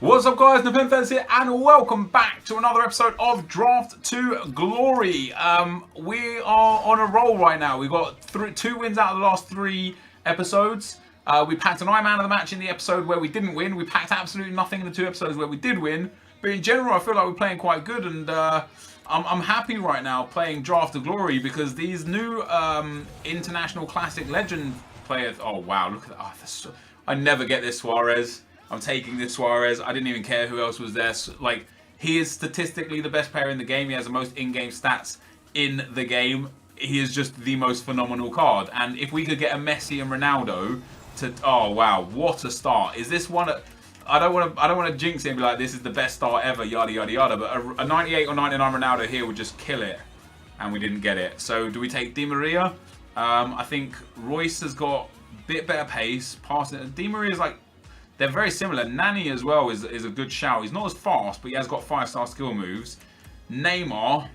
What's up guys, NepentheZ here and welcome back to another episode of Draft to Glory. We are on a roll right now. We got 2 wins out of the last 3 episodes. We packed an man of the match in the episode where we didn't win. We packed absolutely nothing in the 2 episodes where we did win. But in general, I feel like we're playing quite good, and I'm happy right now playing Draft to Glory because these new International Classic Legend players... Oh wow, look at that. I never get this Suarez. I'm taking this Suarez. I didn't even care who else was there. Like, he is statistically the best player in the game. He has the most in-game stats in the game. He is just the most phenomenal card. And if we could get a Messi and Ronaldo to... Oh, wow. What a start. Is this one... I don't want to jinx it and be like, this is the best start ever, yada, yada, yada. But a 98 or 99 Ronaldo here would just kill it. And we didn't get it. So, do we take Di Maria? I think Royce has got a bit better pace. Passing. Di Maria is like... They're very similar. Nani as well is a good shout. He's not as fast, but he has got 5-star skill moves. Neymar,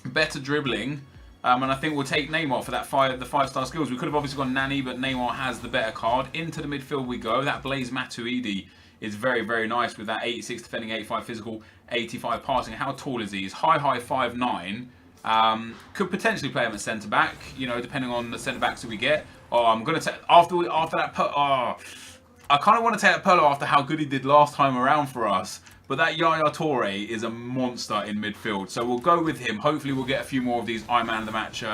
better dribbling. And I think we'll take Neymar for that the 5-star skills. We could have obviously gone Nani, but Neymar has the better card. Into the midfield we go. That Blaise Matuidi is very, very nice with that 86 defending, 85 physical, 85 passing. How tall is he? He's high 5'9". Could potentially play him at centre back, you know, depending on the centre backs that we get. Oh, I'm gonna take after that. I kind of want to take that Perlo after how good he did last time around for us. But that Yaya Toure is a monster in midfield. So we'll go with him. Hopefully we'll get a few more of these man of the match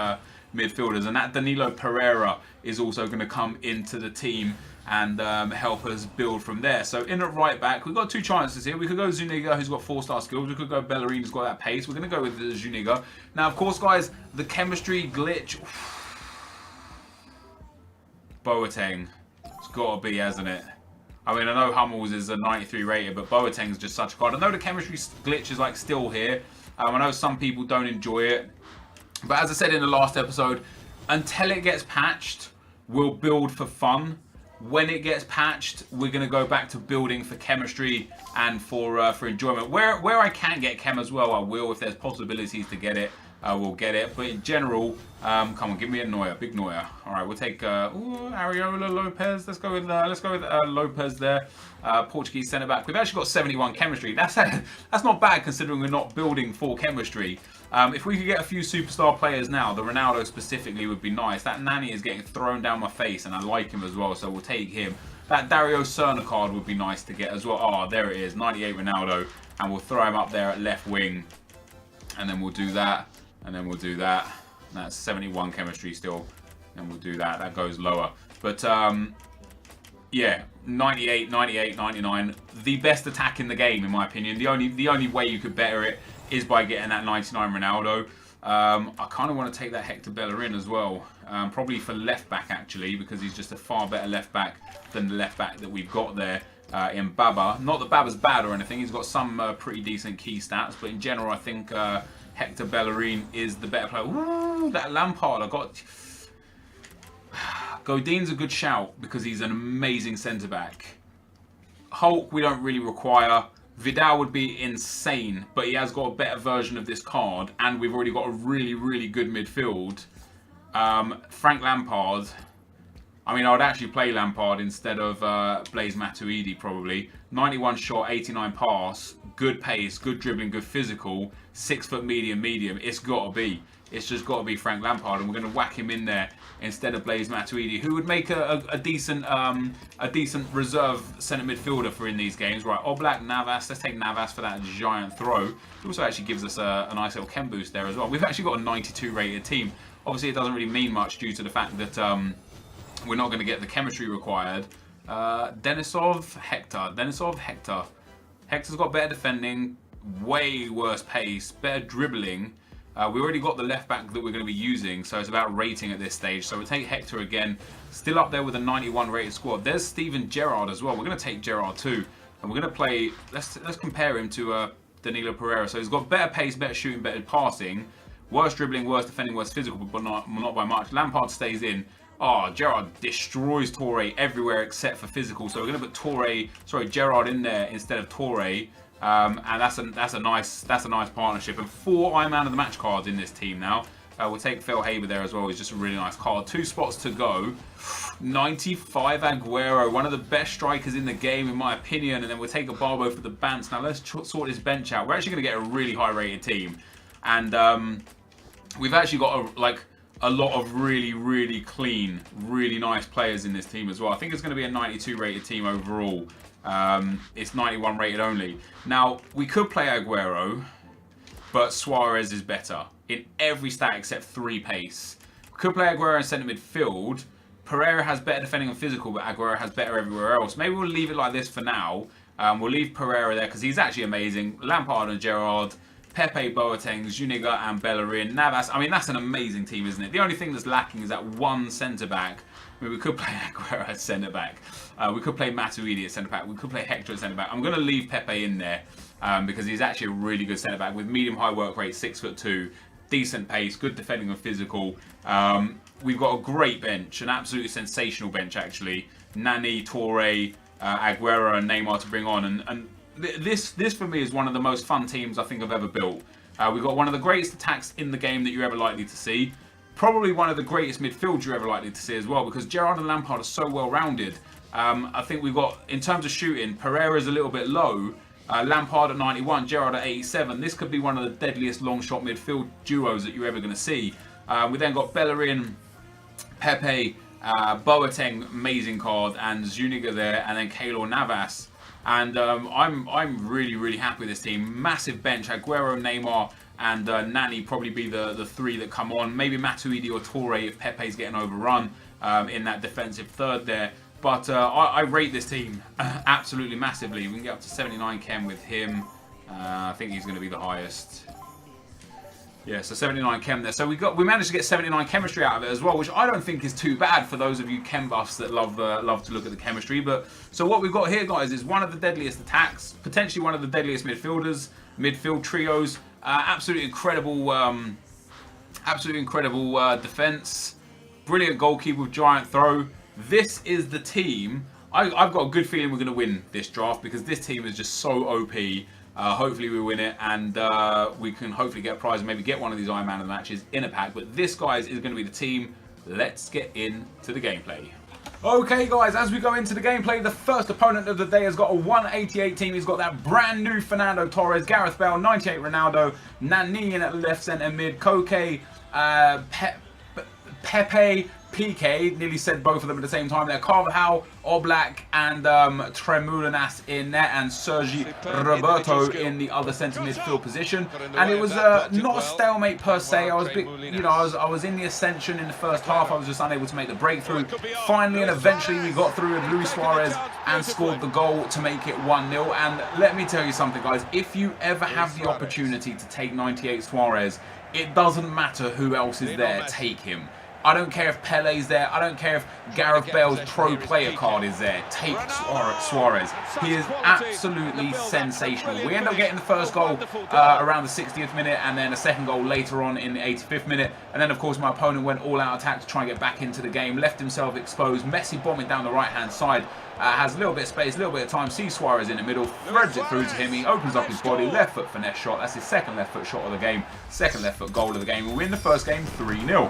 midfielders. And that Danilo Pereira is also going to come into the team and help us build from there. So in at right back, we've got 2 chances here. We could go Zuniga, who's got 4-star skills. We could go Bellerin, who's got that pace. We're going to go with Zuniga. Now, of course, guys, the chemistry glitch. Boateng. Got to be, hasn't it? I mean, I know Hummels is a 93 rated, but Boateng's just such a card. I know the chemistry glitch is like still here. I know some people don't enjoy it, but as I said in the last episode, until it gets patched, we'll build for fun. When it gets patched, we're gonna go back to building for chemistry and for enjoyment. Where I can get chem as well, I will. If there's possibilities to get it, we'll get it. But in general, come on, give me a Neuer, big Neuer. All right, we'll take Areola Lopez. Let's go with Lopez there. Portuguese centre back. We've actually got 71 chemistry. That's not bad considering we're not building for chemistry. If we could get a few superstar players now, the Ronaldo specifically would be nice. That Nani is getting thrown down my face, and I like him as well, so we'll take him. That Dario Serna card would be nice to get as well. Oh, there it is, 98 Ronaldo, and we'll throw him up there at left wing, and then we'll do that. And then we'll do that. That's 71 chemistry still. And we'll do that. That goes lower. But, yeah. 98, 98, 99. The best attack in the game, in my opinion. The only way you could better it is by getting that 99 Ronaldo. I kind of want to take that Hector Bellerin as well. Probably for left back, actually. Because he's just a far better left back than the left back that we've got there. In Baba. Not that Baba's bad or anything. He's got some pretty decent key stats. But in general, I think... Hector Bellerin is the better player. Ooh, that Lampard, I got... Godin's a good shout because he's an amazing centre-back. Hulk, we don't really require. Vidal would be insane, but he has got a better version of this card, and we've already got a really, really good midfield. Frank Lampard... I mean, I would actually play Lampard instead of Blaise Matuidi, probably. 91 shot, 89 pass, good pace, good dribbling, good physical, 6 foot medium. It's got to be. It's just got to be Frank Lampard, and we're going to whack him in there instead of Blaise Matuidi, who would make a decent reserve centre midfielder for in these games. Right, Oblak, Navas. Let's take Navas for that giant throw. It also actually gives us a nice little chem boost there as well. We've actually got a 92 rated team. Obviously, it doesn't really mean much due to the fact that... we're not going to get the chemistry required. Denisov, Hector. Hector's got better defending, way worse pace, better dribbling. We already got the left back that we're going to be using, so it's about rating at this stage. So we'll take Hector again. Still up there with a 91 rated squad. There's Steven Gerrard as well. We're going to take Gerrard too. And we're going to play... Let's compare him to Danilo Pereira. So he's got better pace, better shooting, better passing. Worse dribbling, worse defending, worse physical, but not by much. Lampard stays in. Oh, Gerrard destroys Toure everywhere except for physical. So we're going to put Gerrard in there instead of Toure. And that's a nice partnership. And 4 man of the match cards in this team now. We'll take Phil Haber there as well. He's just a really nice card. 2 spots to go. 95 Aguero, one of the best strikers in the game in my opinion. And then we'll take a Barbo for the Bants. Now let's sort this bench out. We're actually going to get a really high rated team. And we've actually got a lot of really clean, really nice players in this team as well. I think it's going to be a 92 rated team overall. It's 91 rated only. Now, we could play Aguero, but Suarez is better in every stat except 3 pace. We could play Aguero in centre midfield. Pereira has better defending and physical, but Aguero has better everywhere else. Maybe we'll leave it like this for now. We'll leave Pereira there because he's actually amazing. Lampard and Gerrard, Pepe, Boateng, Zuniga and Bellerin. Navas, I mean, that's an amazing team, isn't it? The only thing that's lacking is that one centre-back. I mean, we could play Aguero at centre-back. We could play Matuidi at centre-back. We could play Hector at centre-back. I'm going to leave Pepe in there because he's actually a really good centre-back with medium-high work rate, 6'2", decent pace, good defending and physical. We've got a great bench, an absolutely sensational bench, actually. Nani, Torre, Aguero and Neymar to bring on. And this for me is one of the most fun teams I think I've ever built. We've got one of the greatest attacks in the game that you're ever likely to see. Probably one of the greatest midfields you're ever likely to see as well, because Gerrard and Lampard are so well rounded. I think we've got, in terms of shooting, Pereira's a little bit low. Lampard at 91, Gerrard at 87. This could be one of the deadliest long shot midfield duos that you're ever going to see. We then got Bellerin, Pepe, Boateng, amazing card, and Zuniga there, and then Keylor Navas. And I'm really happy with this team. Massive bench. Aguero, Neymar, and Nani probably be the 3 that come on. Maybe Matuidi or Torre if Pepe's getting overrun in that defensive third there. But I rate this team absolutely massively. We can get up to 79 chem with him. I think he's going to be the highest. Yeah, so 79 chem there. So we managed to get 79 chemistry out of it as well, which I don't think is too bad for those of you chem buffs that love to look at the chemistry. But so what we've got here, guys, is one of the deadliest attacks, potentially one of the deadliest midfielders, midfield trios. Absolutely incredible defense. Brilliant goalkeeper with giant throw. This is the team. I've got a good feeling we're going to win this draft because this team is just so OP. Hopefully we win it and we can hopefully get a prize and maybe get one of these Iron Man of the matches in a pack. But this, guys, is going to be the team. Let's get into the gameplay. Okay, guys, as we go into the gameplay, the first opponent of the day has got a 188 team. He's got that brand new Fernando Torres, Gareth Bale, 98 Ronaldo, Nani in at left centre mid, Koke, Pepe, PK, nearly said both of them at the same time there. Carvajal, Oblak, and Tremoulinas in there, and Sergi Roberto in the other centre midfield position. And it was not a stalemate per se. I was a bit, I was in the ascension in the first half. I was just unable to make the breakthrough. Finally and eventually we got through with Luis Suarez and scored the goal to make it 1-0. And let me tell you something, guys. If you ever have the opportunity to take 98 Suarez, it doesn't matter who else is there. Take him. I don't care if Pele's there. I don't care if Gareth Bale's pro player card is there. Take Suarez. He is absolutely sensational. We end up getting the first goal around the 60th minute and then a second goal later on in the 85th minute. And then, of course, my opponent went all-out attack to try and get back into the game. Left himself exposed. Messi bombing down the right-hand side. Has a little bit of space, a little bit of time. Sees Suarez in the middle. Threads it through to him. He opens up his body. Left foot finesse shot. That's his second left foot shot of the game. Second left foot goal of the game. We win the first game 3-0.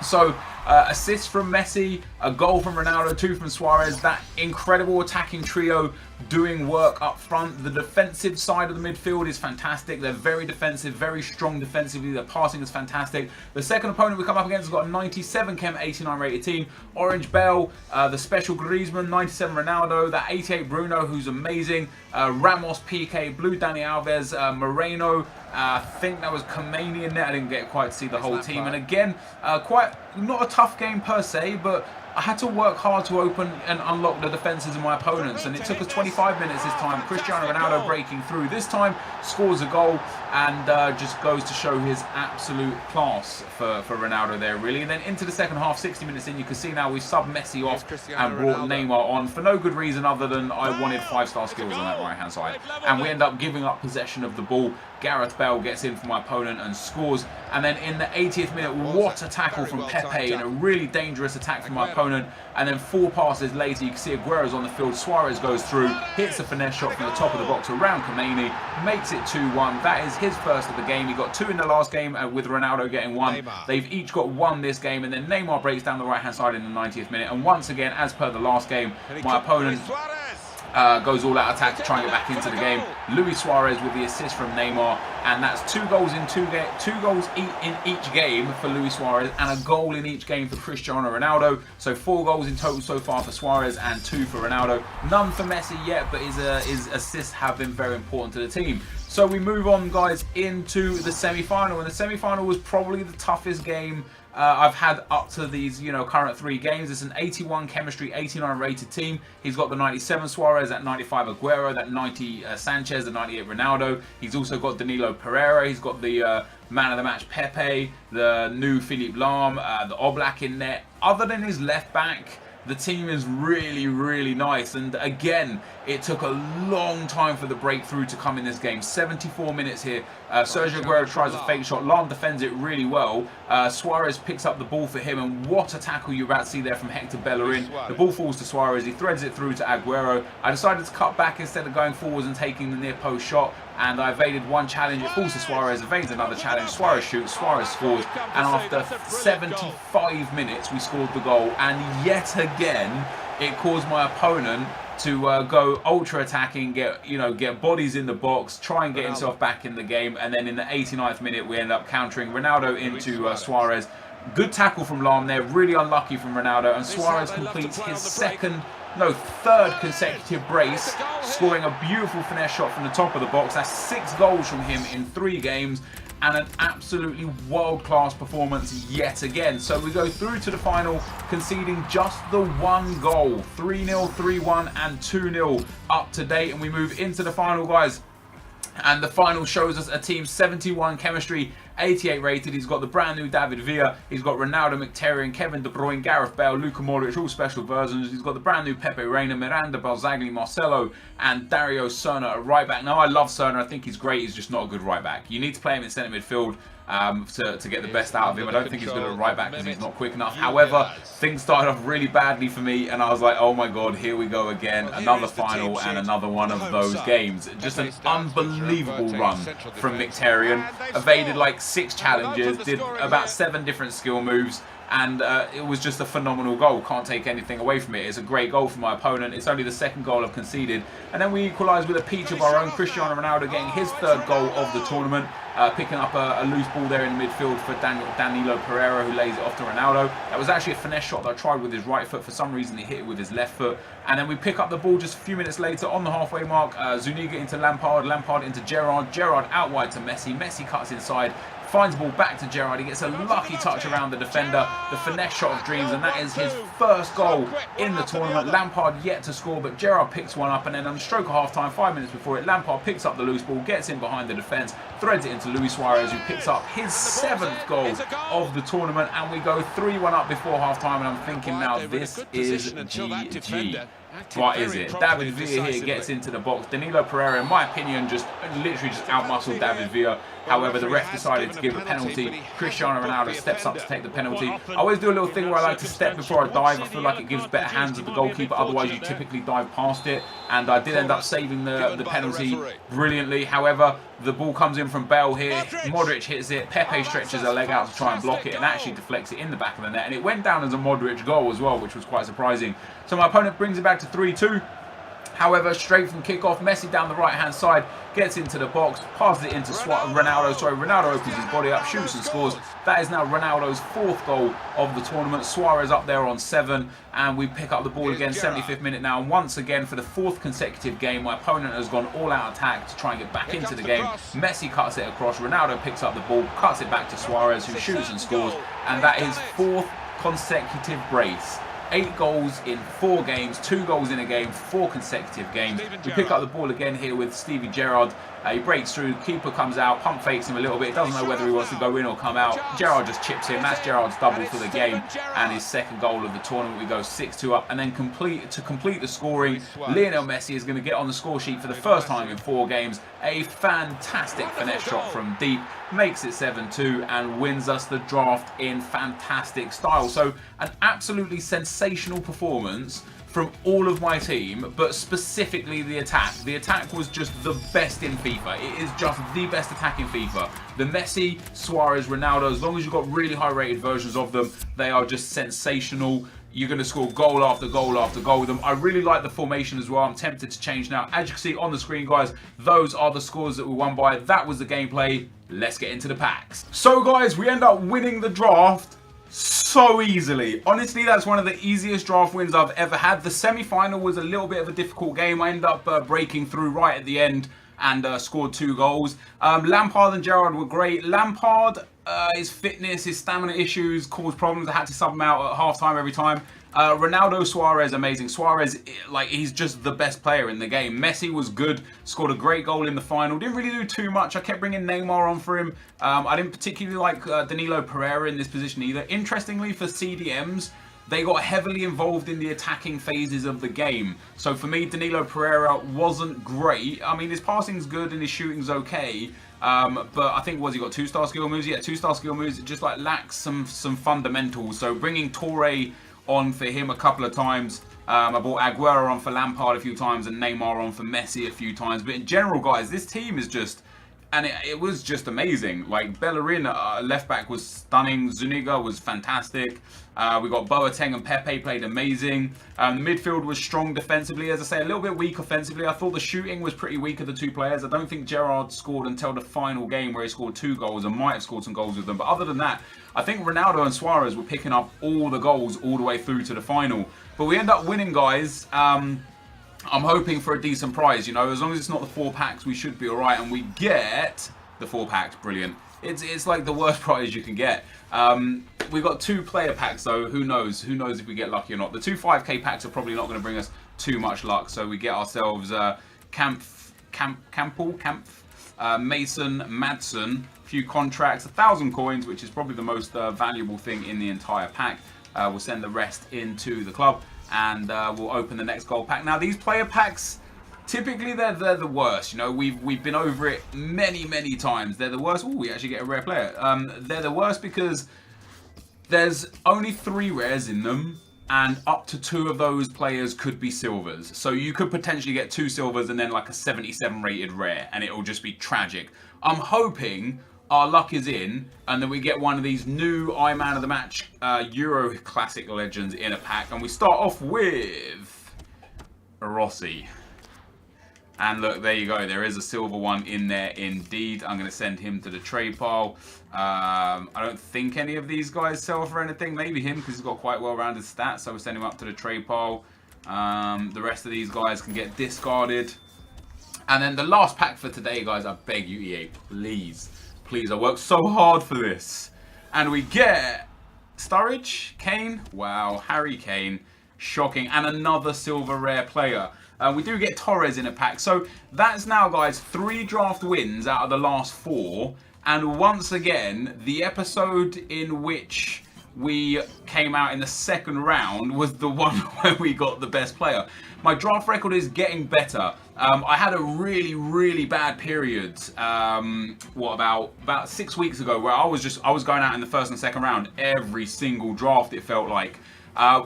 So, assists from Messi, a goal from Ronaldo, 2 from Suarez. That incredible attacking trio doing work up front. The defensive side of the midfield is fantastic. They're very defensive, very strong defensively. Their passing is fantastic. The second opponent we come up against has got a 97 chem, 89 rated team. Orange Bell, the special Griezmann, 97 Ronaldo, that 88 Bruno, who's amazing. Ramos, PK, Blue Dani Alves, Moreno. I think that was Khomeini in there. I didn't get quite to see the whole team. And again, quite not a tough game per se, but I had to work hard to open and unlock the defences of my opponents, and it took us 25 minutes this time. Cristiano Ronaldo breaking through this time, scores a goal, and just goes to show his absolute class for Ronaldo there, really. And then into the second half, 60 minutes in, you can see now we sub Messi off and brought Neymar on for no good reason other than I wanted 5-star skills on that right-hand side. And we end up giving up possession of the ball. Gareth Bale gets in for my opponent and scores. And then in the 80th minute, what a tackle from Pepe and a really dangerous attack from my opponent. opponent. And then 4 passes later, you can see Aguero's on the field. Suarez goes through, hits a finesse shot from the top of the box around Khomeini, makes it 2-1. That is his first of the game. He got 2 in the last game with Ronaldo getting 1. They've each got 1 this game, and then Neymar breaks down the right-hand side in the 90th minute. And once again, as per the last game, my opponent goes all out attack to try and get back into the game. Luis Suarez with the assist from Neymar, and that's 2 goals in 2 goals in each game for Luis Suarez, and a goal in each game for Cristiano Ronaldo. So 4 goals in total so far for Suarez and 2 for Ronaldo. None for Messi yet, but his assists have been very important to the team. So we move on, guys, into the semi-final, and the semi-final was probably the toughest game I've had up to these, current 3 games. It's an 81 chemistry, 89 rated team. He's got the 97 Suarez, that 95 Aguero, that 90 Sanchez, the 98 Ronaldo. He's also got Danilo Pereira. He's got the man of the match Pepe, the new Philippe Lahm, the Oblak in net. Other than his left back, the team is really, really nice. And again, it took a long time for the breakthrough to come in this game. 74 minutes here. Sergio Aguero tries a fake shot. Lahm defends it really well. Suarez picks up the ball for him. And what a tackle you're about to see there from Hector Bellerin. The ball falls to Suarez. He threads it through to Aguero. I decided to cut back instead of going forwards and taking the near post shot. And I evaded 1 challenge. It falls to Suarez. Evades another challenge. Suarez shoots. Suarez scores. And after 75 minutes, we scored the goal. And yet again, it caused my opponent to go ultra attacking, get bodies in the box, try and get himself back in the game, and then in the 89th minute we end up countering Ronaldo into Suarez. Good tackle from Lahm there, really unlucky from Ronaldo, and Suarez completes his third consecutive brace, scoring a beautiful finesse shot from the top of the box. That's 6 goals from him in 3 games. And an absolutely world-class performance yet again. So we go through to the final, conceding just the 1 goal. 3-0, 3-1 and 2-0 up to date. And we move into the final, guys. And the final shows us a team 71 chemistry, 88 rated. He's got the brand new David Villa. He's got Ronaldo, Mkhitaryan, Kevin De Bruyne, Gareth Bale, Luka Modric, all special versions. He's got the brand new Pepe Reina, Miranda, Balzagli, Marcelo, and Dario Serna at right back. Now, I love Serna. I think he's great. He's just not a good right back. You need to play him in centre midfield to get the best out of him. I don't think he's good at right back because he's not quick enough. However, things started off really badly for me, and I was like, oh my god, here we go again. Another final and another one of those games. Just an unbelievable run from Mkhitaryan. Evaded like 6 challenges, did about 7 different skill moves, and it was just a phenomenal goal. Can't take anything away from it. It's a great goal for my opponent. It's only the 2nd goal I've conceded. And then we equalise with a peach of our own. Cristiano Ronaldo getting his 3rd goal of the tournament. Picking up a loose ball there in the midfield for Danilo Pereira, who lays it off to Ronaldo. That was actually a finesse shot that I tried with his right foot. For some reason, he hit it with his left foot. And then we pick up the ball just a few minutes later on the halfway mark. Zuniga into Lampard, Lampard into Gerrard, Gerrard out wide to Messi. Messi cuts inside, finds the ball back to Gerrard. He gets a lucky touch around the defender, the finesse shot of dreams, and that is his 1st goal in the tournament. Lampard yet to score, but Gerrard picks one up, and then on the stroke of half-time, 5 minutes before it, Lampard picks up the loose ball, gets in behind the defence, threads it into Luis Suarez, who picks up his 7th goal of the tournament, and we go 3-1 up before half-time, and I'm thinking now, this is GG. What is it? David Villa here gets into the box. Danilo Pereira, in my opinion, literally just outmuscled David Villa. However, the ref decided to give a penalty. Cristiano Ronaldo steps up to take the penalty. I always do a little thing where I like to step before I dive. I feel like it gives better hands of the goalkeeper. Otherwise, you typically dive past it. And I did end up saving the penalty brilliantly. However, the ball comes in from Bale here. Modric hits it. Pepe stretches a leg out to try and block it and actually deflects it in the back of the net. And it went down as a Modric goal as well, which was quite surprising. So my opponent brings it back to 3-2. However, straight from kickoff, Messi down the right-hand side, gets into the box, passes it into Ronaldo. Sorry, Ronaldo opens his body up, shoots and scores. That is now Ronaldo's 4th goal of the tournament. Suarez up there on 7, and we pick up the ball again, 75th minute now. And once again, for the 4th consecutive game, my opponent has gone all-out attack to try and get back into the game. Messi cuts it across, Ronaldo picks up the ball, cuts it back to Suarez, who shoots and scores. And that is 4th consecutive brace. 8 goals in 4 games, 2 goals in a game, 4 consecutive games. We pick up the ball again here with Stevie Gerrard. He breaks through, keeper comes out, pump fakes him a little bit, doesn't know whether he wants to go in or come out. Gerrard just chips him. That's Gerrard's double for the game and his 2nd goal of the tournament. We go 6-2 up, and then to complete the scoring, Lionel Messi is going to get on the score sheet for the 1st time in 4 games. A fantastic finesse shot from deep, makes it 7-2 and wins us the draft in fantastic style. So an absolutely sensational sensational performance from all of my team, but specifically the attack. The attack was just the best in FIFA. It is just the best attack in FIFA. The Messi, Suarez, Ronaldo, as long as you've got really high rated versions of them, they are just sensational. You're going to score goal after goal after goal with them. I really like the formation as well. I'm tempted to change now. As you can see on the screen, guys, those are the scores that we won by. That was the gameplay. Let's get into the packs. So, guys, we end up winning the draft so easily. Honestly, that's one of the easiest draft wins I've ever had. The semi-final was a little bit of a difficult game. I ended up breaking through right at the end and scored 2 goals. Lampard and Gerrard were great. Lampard, his fitness, his stamina issues caused problems. I had to sub him out at half-time every time. Ronaldo, Suarez, amazing. Suarez, like, he's just the best player in the game. Messi was good, scored a great goal in the final. Didn't really do too much. I kept bringing Neymar on for him. I didn't particularly like Danilo Pereira in this position either. Interestingly, for CDMs, they got heavily involved in the attacking phases of the game. So for me, Danilo Pereira wasn't great. I mean, his passing's good and his shooting's okay. But I think, he got 2-star skill moves? Yeah, 2-star skill moves. It just like lacks some fundamentals. So bringing Torre on for him a couple of times. I brought Aguero on for Lampard a few times and Neymar on for Messi a few times. But in general, guys, this team is just... And it was just amazing. Like, Bellerin, left back, was stunning. Zuniga was fantastic. We got Boateng and Pepe played amazing. The midfield was strong defensively. As I say, a little bit weak offensively. I thought the shooting was pretty weak of the 2 players. I don't think Gerrard scored until the final game where he scored 2 goals and might have scored some goals with them. But other than that, I think Ronaldo and Suarez were picking up all the goals all the way through to the final. But we end up winning, guys. I'm hoping for a decent prize, you know. As long as it's not the 4 packs, we should be all right. And we get the 4 packs. Brilliant. It's like the worst prize you can get. We got 2 player packs, though. Who knows? Who knows if we get lucky or not? The 2 5k packs are probably not going to bring us too much luck. So we get ourselves Campbell, Mason, Madsen, a few contracts, 1,000 coins, which is probably the most valuable thing in the entire pack. We'll send the rest into the club. And we'll open the next gold pack. Now, these player packs, typically they're the worst. You know, we've been over it many times. They're the worst. Oh, we actually get a rare player. They're the worst because there's only 3 rares in them, and up to 2 of those players could be silvers. So you could potentially get 2 silvers and then like a 77 rated rare, and it'll just be tragic. I'm hoping our luck is in, and then we get one of these new Man of the Match Euro Classic Legends in a pack. And we start off with Rossi. And look, there you go. There is a silver one in there indeed. I'm going to send him to the trade pile. I don't think any of these guys sell for anything. Maybe him, because he's got quite well-rounded stats. So we'll send him up to the trade pile. The rest of these guys can get discarded. And then the last pack for today, guys, I beg you, EA, please. Please, I worked so hard for this. And we get Sturridge, Kane, wow, Harry Kane, shocking, and another silver rare player. We do get Torres in a pack. So that's now, guys, 3 draft wins out of the last 4. And once again, the episode in which we came out in the 2nd round was the one where we got the best player. My draft record is getting better. I had a really bad period. About 6 weeks ago, where I was going out in the 1st and 2nd round every single draft. It felt like.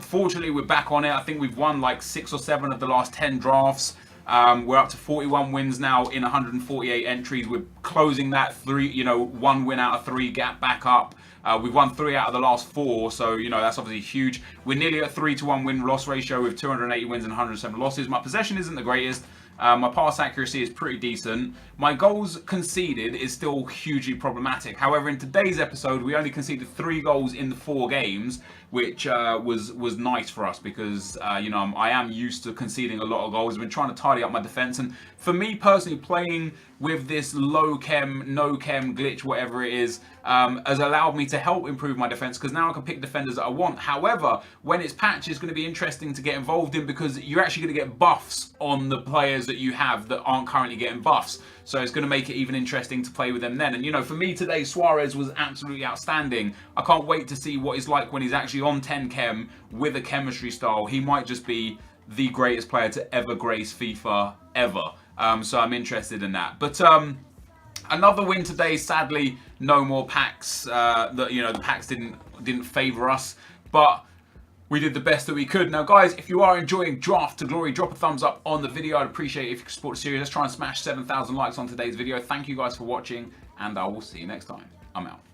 Fortunately, we're back on it. I think we've won like 6 or 7 of the last 10 drafts. We're up to 41 wins now in 148 entries. We're closing that 1 win out of 3 gap back up. We've won 3 out of the last 4, so, you know, that's obviously huge. We're nearly at 3-to-1 win-loss ratio with 280 wins and 107 losses. My possession isn't the greatest. My pass accuracy is pretty decent. My goals conceded is still hugely problematic. However, in today's episode, we only conceded 3 goals in the 4 games, which was nice for us because, you know, I am used to conceding a lot of goals. I've been trying to tidy up my defense. And for me personally, playing with this low chem, no chem glitch, whatever it is, has allowed me to help improve my defense because now I can pick defenders that I want. However, when it's patched, it's going to be interesting to get involved in because you're actually going to get buffs on the players that you have that aren't currently getting buffs. So it's going to make it even interesting to play with them then. And, you know, for me today, Suarez was absolutely outstanding. I can't wait to see what he's like when he's actually on 10 chem with a chemistry style. He might just be the greatest player to ever grace FIFA ever. So I'm interested in that. But another win today. Sadly, no more packs. The packs didn't favour us. But we did the best that we could. Now, guys, if you are enjoying Draft to Glory, drop a thumbs up on the video. I'd appreciate it if you could support the series. Let's try and smash 7,000 likes on today's video. Thank you guys for watching, and I will see you next time. I'm out.